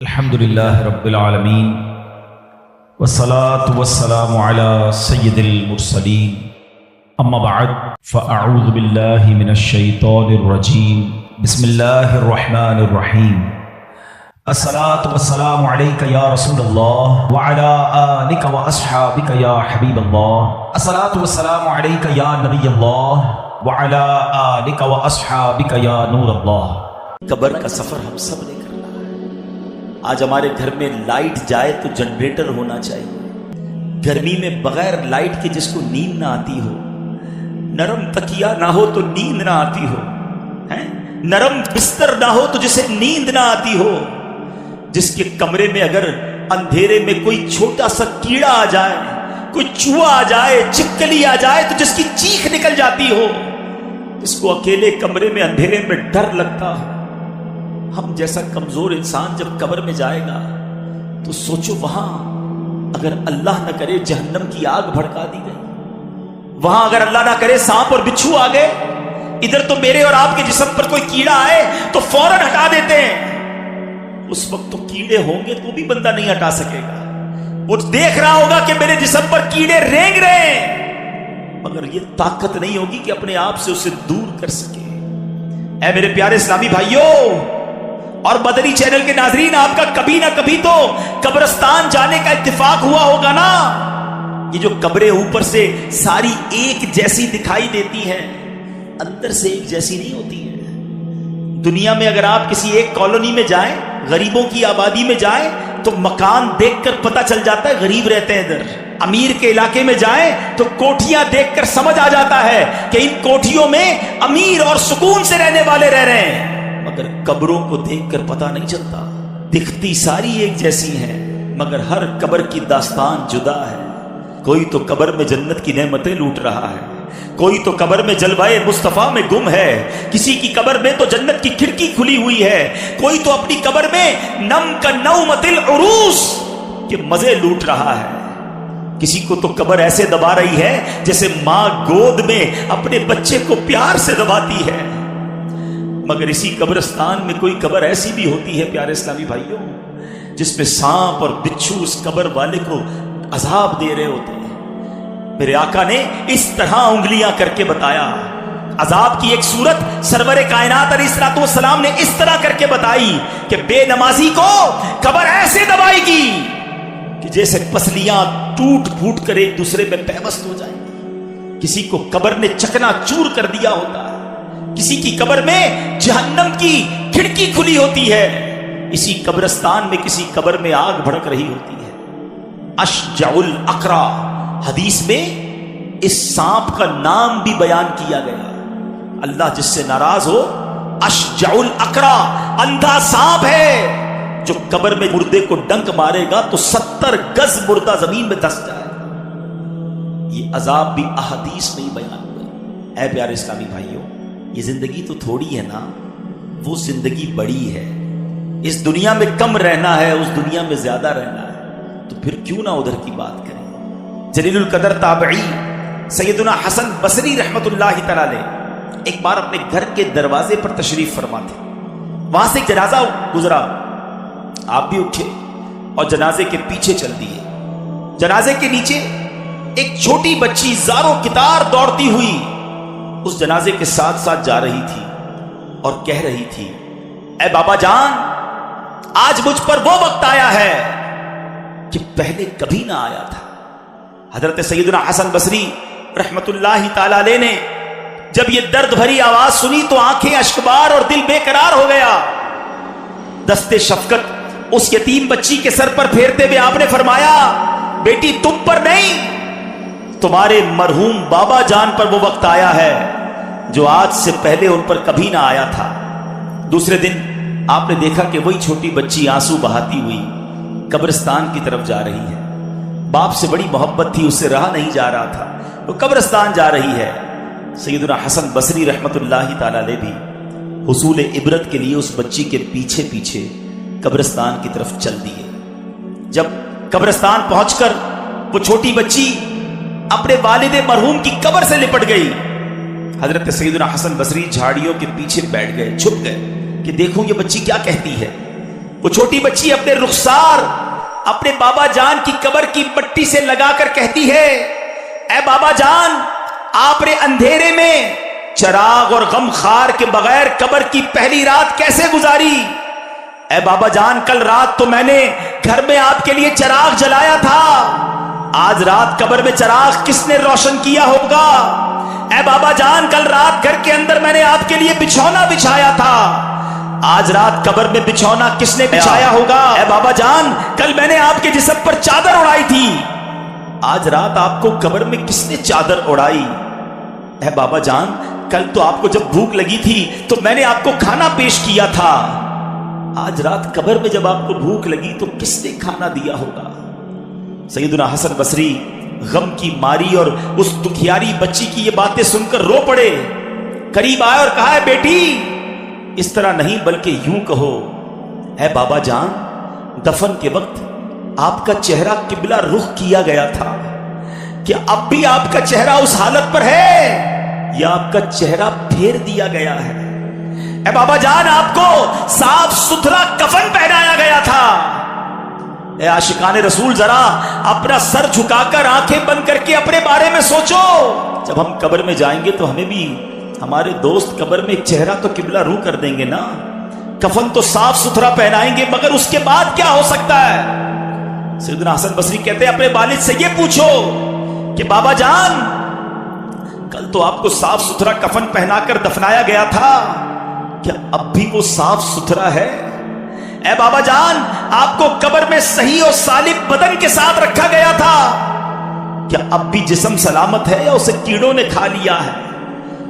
الحمدللہ رب العالمین والصلاة والسلام علی سید المرسلین اما بعد فاعوذ باللہ من الشیطان الرجیم بسم اللہ الرحمن الرحیم الصلاة والسلام علیک یا رسول اللہ وعلی آلک واصحابک یا حبیب اللہ الصلاة والسلام علیک یا نبی اللہ وعلی آلک واصحابک یا نور اللہ۔ قبر کا سفر ہم سب نے کرنا ہے۔ آج ہمارے گھر میں لائٹ جائے تو جنریٹر ہونا چاہیے۔ گرمی میں بغیر لائٹ کے جس کو نیند نہ آتی ہو، نرم تکیہ نہ ہو تو نیند نہ آتی ہو، نرم بستر نہ ہو تو جسے نیند نہ آتی ہو، جس کے کمرے میں اگر اندھیرے میں کوئی چھوٹا سا کیڑا آ جائے، کوئی چوہا آ جائے، چھپکلی آ جائے تو جس کی چیخ نکل جاتی ہو، جس کو اکیلے کمرے میں اندھیرے میں ڈر لگتا ہو، ہم جیسا کمزور انسان جب قبر میں جائے گا تو سوچو وہاں اگر اللہ نہ کرے جہنم کی آگ بھڑکا دی گئی، وہاں اگر اللہ نہ کرے سانپ اور بچھو آ گئے، ادھر تو میرے اور آپ کے جسم پر کوئی کیڑا آئے تو فوراً ہٹا دیتے ہیں، اس وقت تو کیڑے ہوں گے تو بھی بندہ نہیں ہٹا سکے گا، وہ دیکھ رہا ہوگا کہ میرے جسم پر کیڑے رینگ رہے ہیں، مگر یہ طاقت نہیں ہوگی کہ اپنے آپ سے اسے دور کر سکے۔ اے میرے پیارے اسلامی بھائیوں اور مدنی چینل کے ناظرین، آپ کا کبھی نہ کبھی تو قبرستان جانے کا اتفاق ہوا ہوگا نا۔ یہ جو قبریں اوپر سے ساری ایک جیسی دکھائی دیتی ہیں، اندر سے ایک جیسی نہیں ہوتی ہیں۔ دنیا میں اگر آپ کسی ایک کالونی میں جائیں، غریبوں کی آبادی میں جائیں تو مکان دیکھ کر پتہ چل جاتا ہے غریب رہتے ہیں ادھر۔ امیر کے علاقے میں جائیں تو کوٹھیاں دیکھ کر سمجھ آ جاتا ہے کہ ان کوٹھیوں میں امیر اور سکون سے رہنے والے رہ رہے ہیں، مگر قبروں کو دیکھ کر پتہ نہیں چلتا۔ دکھتی ساری ایک جیسی ہیں مگر ہر قبر کی داستان جدا ہے۔ کوئی تو قبر میں جنت کی نعمتیں لوٹ رہا ہے، کوئی تو قبر میں جلوائے مصطفیٰ میں گم ہے، کسی کی قبر میں تو جنت کی کھڑکی کھلی ہوئی ہے، کوئی تو اپنی قبر میں نم کا نومت العروس کے مزے لوٹ رہا ہے، کسی کو تو قبر ایسے دبا رہی ہے جیسے ماں گود میں اپنے بچے کو پیار سے دباتی ہے۔ مگر اسی قبرستان میں کوئی قبر ایسی بھی ہوتی ہے پیارے اسلامی بھائیوں، جس میں سانپ اور بچھو اس قبر والے کو عذاب دے رہے ہوتے ہیں۔ میرے آقا نے اس طرح انگلیاں کر کے بتایا، عذاب کی ایک صورت سرور کائنات علیہ الصلوۃ والسلام نے اس طرح کر کے بتائی کہ بے نمازی کو قبر ایسے دبائے گی کہ جیسے پسلیاں ٹوٹ پھوٹ کر ایک دوسرے میں پیوست ہو جائیں گی۔ کسی کو قبر نے چکنا چور کر دیا ہوتا ہے، کسی کی قبر میں جہنم کی کھڑکی کھلی ہوتی ہے، اسی قبرستان میں کسی قبر میں آگ بھڑک رہی ہوتی ہے۔ اشجع الاقرا، حدیث میں اس سانپ کا نام بھی بیان کیا گیا۔ اللہ جس سے ناراض ہو، اشجع الاقرا، اندھا سانپ ہے جو قبر میں مردے کو ڈنک مارے گا تو 70 گز مردہ زمین میں دھس جائے گا۔ یہ عذاب بھی احادیث میں ہی بیان ہوا۔ اے پیارے اسلامی بھائیوں، یہ زندگی تو تھوڑی ہے نا، وہ زندگی بڑی ہے۔ اس دنیا میں کم رہنا ہے، اس دنیا میں زیادہ رہنا ہے، تو پھر کیوں نہ ادھر کی بات کریں۔ جلیل القدر تابعی سیدنا حسن بصری رحمت اللہ تعالی علیہ ایک بار اپنے گھر کے دروازے پر تشریف فرما تھے، وہاں سے ایک جنازہ گزرا، آپ بھی اٹھے اور جنازے کے پیچھے چل دیے۔ جنازے کے نیچے ایک چھوٹی بچی زاروں کتار دوڑتی ہوئی اس جنازے کے ساتھ ساتھ جا رہی تھی اور کہہ رہی تھی، اے بابا جان، آج مجھ پر وہ وقت آیا ہے کہ پہلے کبھی نہ آیا تھا۔ حضرت سیدنا حسن بصری رحمت اللہ تعالی علیہ نے جب یہ درد بھری آواز سنی تو آنکھیں اشکبار اور دل بے قرار ہو گیا۔ دست شفقت اس یتیم بچی کے سر پر پھیرتے ہوئے آپ نے فرمایا، بیٹی تم پر نہیں، تمہارے مرحوم بابا جان پر وہ وقت آیا ہے جو آج سے پہلے ان پر کبھی نہ آیا تھا۔ دوسرے دن آپ نے دیکھا کہ وہی چھوٹی بچی آنسو بہاتی ہوئی قبرستان کی طرف جا رہی ہے۔ باپ سے بڑی محبت تھی، اس سے رہا نہیں جا رہا تھا، وہ قبرستان جا رہی ہے۔ سیدنا حسن بصری رحمت اللہ تعالی علیہ بھی حصول عبرت کے لیے اس بچی کے پیچھے پیچھے قبرستان کی طرف چل دیے۔ جب قبرستان پہنچ کر وہ چھوٹی بچی اپنے والد مرحوم کی قبر سے لپٹ گئی، حضرت سیدنا حسن بصری جھاڑیوں کے پیچھے بیٹھ گئے، چھپ گئے کہ دیکھوں یہ بچی کیا کہتی ہے۔ وہ چھوٹی بچی اپنے رخسار اپنے بابا جان کی قبر کی مٹی سے لگا کر کہتی ہے، اے بابا جان، آپ نے اندھیرے میں چراغ اور غم خار کے بغیر قبر کی پہلی رات کیسے گزاری؟ اے بابا جان، کل رات تو میں نے گھر میں آپ کے لیے چراغ جلایا تھا، آج رات قبر میں چراغ کس نے روشن کیا ہوگا؟ اے بابا جان، کل رات گھر کے اندر میں نے آپ کے لیے بچھونا بچھایا تھا، آج رات قبر میں بچھونا کس نے بچھایا ہوگا؟ اے بابا جان، کل میں نے آپ کے جسم پر چادر اڑائی تھی، آج رات آپ کو قبر میں کس نے چادر اڑائی؟ اے بابا جان، کل تو آپ کو جب بھوک لگی تھی تو میں نے آپ کو کھانا پیش کیا تھا، آج رات قبر میں جب آپ کو بھوک لگی تو کس نے کھانا دیا ہوگا؟ سیدنا حسن بصری غم کی ماری اور اس دکھیاری بچی کی یہ باتیں سن کر رو پڑے، قریب آئے اور کہا، ہے بیٹی، اس طرح نہیں بلکہ یوں کہو، اے بابا جان، دفن کے وقت آپ کا چہرہ قبلہ رخ کیا گیا تھا، کیا اب بھی آپ کا چہرہ اس حالت پر ہے یا آپ کا چہرہ پھیر دیا گیا ہے؟ اے بابا جان، آپ کو صاف ستھرا کفن پہنایا گیا تھا۔ اے عاشقان رسول، ذرا اپنا سر جھکا کر آنکھیں بند کر کے اپنے بارے میں سوچو، جب ہم قبر میں جائیں گے تو ہمیں بھی ہمارے دوست قبر میں ایک چہرہ تو قبلہ رو کر دیں گے نا، کفن تو صاف ستھرا پہنائیں گے، مگر اس کے بعد کیا ہو سکتا ہے؟ سیدنا حسن بصری کہتے ہیں، اپنے والد سے یہ پوچھو کہ بابا جان، کل تو آپ کو صاف ستھرا کفن پہنا کر دفنایا گیا تھا، کیا اب بھی وہ صاف ستھرا ہے؟ اے بابا جان، آپ کو قبر میں صحیح اور سالم بدن کے ساتھ رکھا گیا تھا، کیا اب بھی جسم سلامت ہے یا اسے کیڑوں نے کھا لیا ہے؟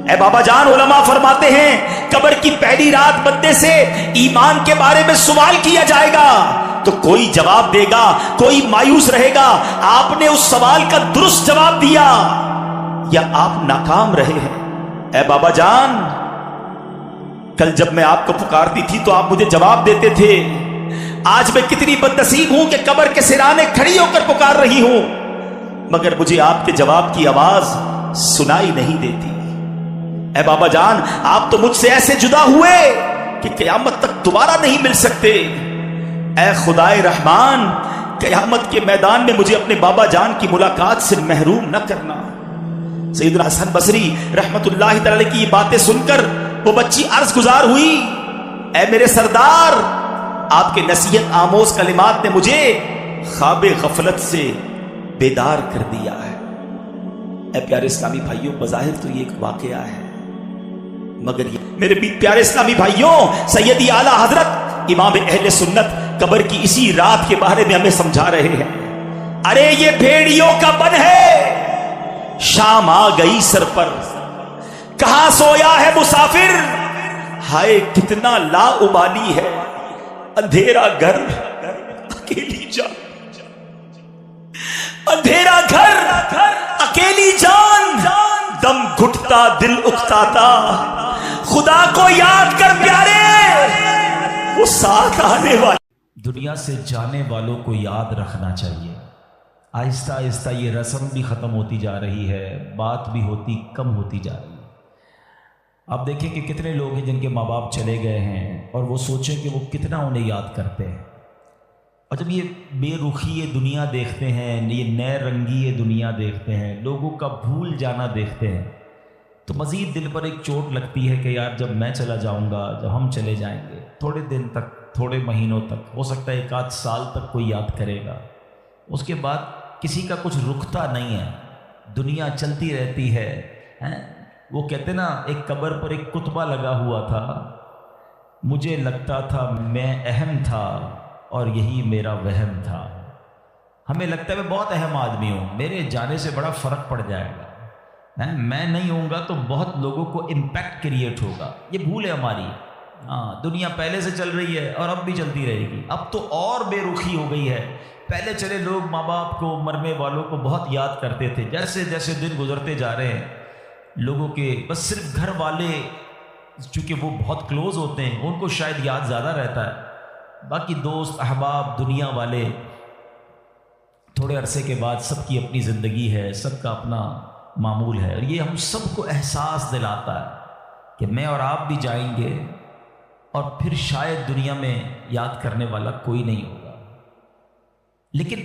اے بابا جان، علماء فرماتے ہیں قبر کی پہلی رات بندے سے ایمان کے بارے میں سوال کیا جائے گا تو کوئی جواب دے گا، کوئی مایوس رہے گا، آپ نے اس سوال کا درست جواب دیا یا آپ ناکام رہے ہیں۔ اے بابا جان، کل جب میں آپ کو پکارتی تھی تو آپ مجھے جواب دیتے تھے، آج میں کتنی بدنصیب ہوں کہ قبر کے سرانے کھڑی ہو کر پکار رہی ہوں، مگر مجھے آپ کے جواب کی آواز سنائی نہیں دیتی۔ اے بابا جان، آپ تو مجھ سے ایسے جدا ہوئے کہ قیامت تک دوبارہ نہیں مل سکتے۔ اے خدائے رحمان، قیامت کے میدان میں مجھے اپنے بابا جان کی ملاقات سے محروم نہ کرنا۔ سیدنا حسن بصری رحمت اللہ تعالی کی یہ باتیں سن کر وہ بچی عرض گزار ہوئی، اے میرے سردار، آپ کے نصیحت آموز کلمات نے مجھے خواب غفلت سے بیدار کر دیا ہے۔ اے پیارے اسلامی بھائیوں، بظاہر تو یہ ایک واقعہ ہے، مگر یہ میرے پیارے اسلامی بھائیوں، سیدی اعلی حضرت امام اہل سنت قبر کی اسی رات کے بارے میں ہمیں سمجھا رہے ہیں۔ ارے یہ بھیڑیوں کا بن ہے، شام آ گئی سر پر، کہاں سویا ہے مسافر، ہائے کتنا لا ابالی ہے، اندھیرا گھر اکیلی جان، اندھیرا گھر اکیلی جان، دم گھٹتا دل اکتاتا، خدا کو یاد کر پیارے، وہ ساتھ آنے والے۔ دنیا سے جانے والوں کو یاد رکھنا چاہیے۔ آہستہ آہستہ یہ رسم بھی ختم ہوتی جا رہی ہے، بات بھی کم ہوتی جا رہی ہے۔ آپ دیکھیں کہ کتنے لوگ ہیں جن کے ماں باپ چلے گئے ہیں اور وہ سوچیں کہ وہ کتنا انہیں یاد کرتے ہیں، اور جب یہ بے رخی یہ دنیا دیکھتے ہیں، یہ نئے رنگی یہ دنیا دیکھتے ہیں، لوگوں کا بھول جانا دیکھتے ہیں، تو مزید دل پر ایک چوٹ لگتی ہے کہ یار جب میں چلا جاؤں گا، جب ہم چلے جائیں گے، تھوڑے دن تک، تھوڑے مہینوں تک، ہو سکتا ہے 1 آدھ سال تک کوئی یاد کرے گا، اس کے بعد کسی کا کچھ رکتا نہیں ہے، دنیا چلتی رہتی ہے۔ وہ کہتے نا، ایک قبر پر ایک کتبہ لگا ہوا تھا، مجھے لگتا تھا میں اہم تھا اور یہی میرا وہم تھا۔ ہمیں لگتا ہے میں بہت اہم آدمی ہوں، میرے جانے سے بڑا فرق پڑ جائے گا، میں نہیں ہوں گا تو بہت لوگوں کو امپیکٹ کریٹ ہوگا، یہ بھول ہے ہماری۔ دنیا پہلے سے چل رہی ہے اور اب بھی چلتی رہے گی، اب تو اور بے رخی ہو گئی ہے۔ پہلے چلے لوگ ماں باپ کو، مرنے والوں کو بہت یاد کرتے تھے، جیسے جیسے دن گزرتے جا رہے ہیں لوگوں کے بس صرف گھر والے، چونکہ وہ بہت کلوز ہوتے ہیں، ان کو شاید یاد زیادہ رہتا ہے، باقی دوست احباب دنیا والے تھوڑے عرصے کے بعد سب کی اپنی زندگی ہے، سب کا اپنا معمول ہے، اور یہ ہم سب کو احساس دلاتا ہے کہ میں اور آپ بھی جائیں گے، اور پھر شاید دنیا میں یاد کرنے والا کوئی نہیں ہوگا. لیکن